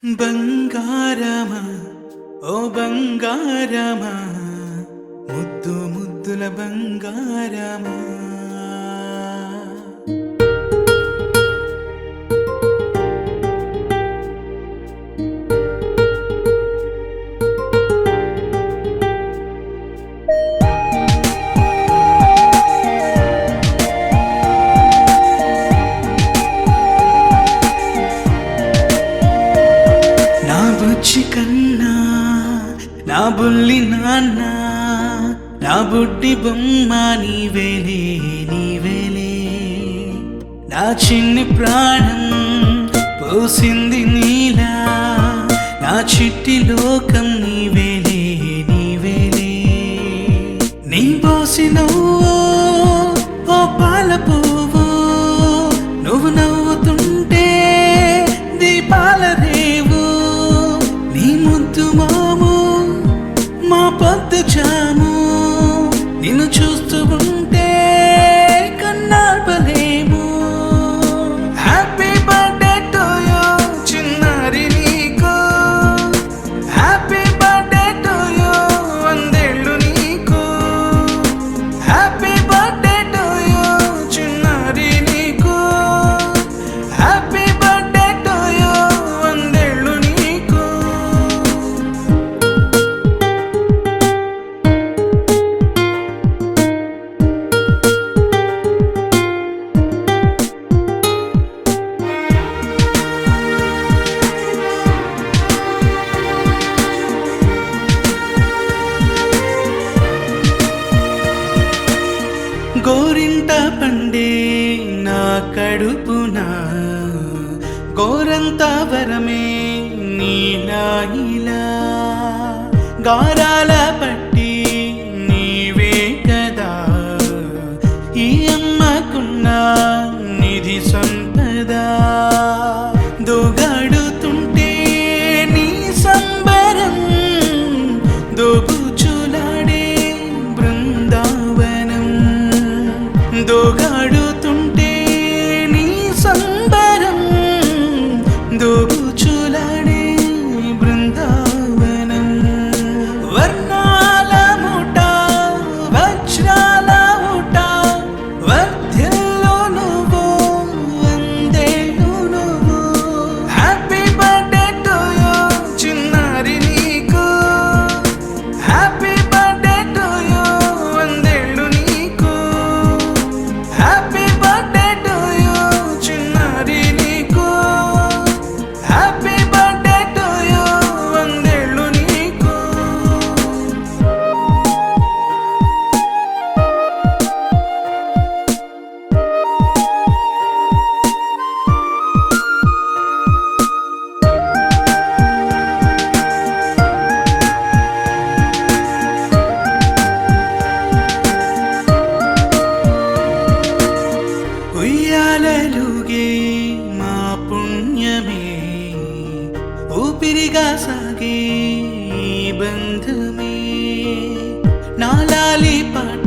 బంగారమా ఓ బంగారమా ముద్దు ముద్దుల బంగారమా నా బుజ్జి కన్నా నా బుల్లి నాన్న నా బుడ్డి బొమ్మ నీవేలే నీవేలే నా చిన్ని ప్రాణం పోసింది నీలా నా చిట్టి లోకం నీవేలే నీవేలే నీ పోసినవో ఓ పాల పువ్వు నువ్వు నవ్వుతుంటే దీపాల రేవు నీ ముద్దు మాము మా పొద్దు జాము నిన్ను చూస్తూ ఉంటే కన్నార్పలేము హ్యాపీ బర్త్డే టు యూ చిన్నారి నీకు హ్యాపీ బర్త్డే టు యూ వందేళ్ళు నీకు హ్యాపీ బర్త్డే టు యూ చిన్నారి నీకు హ్యాపీ బర్త్డే టు యూ వందేళ్ళు నీకు గోరింట పండే నా కడుపున గోరంత వరమే నీలా ఇలా గారాల పట్టి నీవే కదా ఈ అమ్మకున్న నిధి సంపద దోగాడుతుంటే నీ సంబరం దోబుచులాడే బృందావనం దోగాడుతుంటే నీ సంబరం దోబుచులాడే బృందావనం వర్ణాల ముఠ వజ్రాల ఊట వర్ధిల్లు నువ్వు వందేళ్ళు నువ్వు హ్యాపీ బర్త్డే టు యూ చిన్నారి నీకు హ్యాపీ బర్త్డే టు యూ వందేళ్ళు నీకు హ్యాపీ బర్త్డే టు యూ చిన్నారి నీకు హ్యాపీ బర్త్డే టు యూ వందేళ్ళు నీకు ఉయ్యాలలుగే మా పుణ్యమే ఊపిరిగా సాగే ఈ బంధమే నాలాలి పాట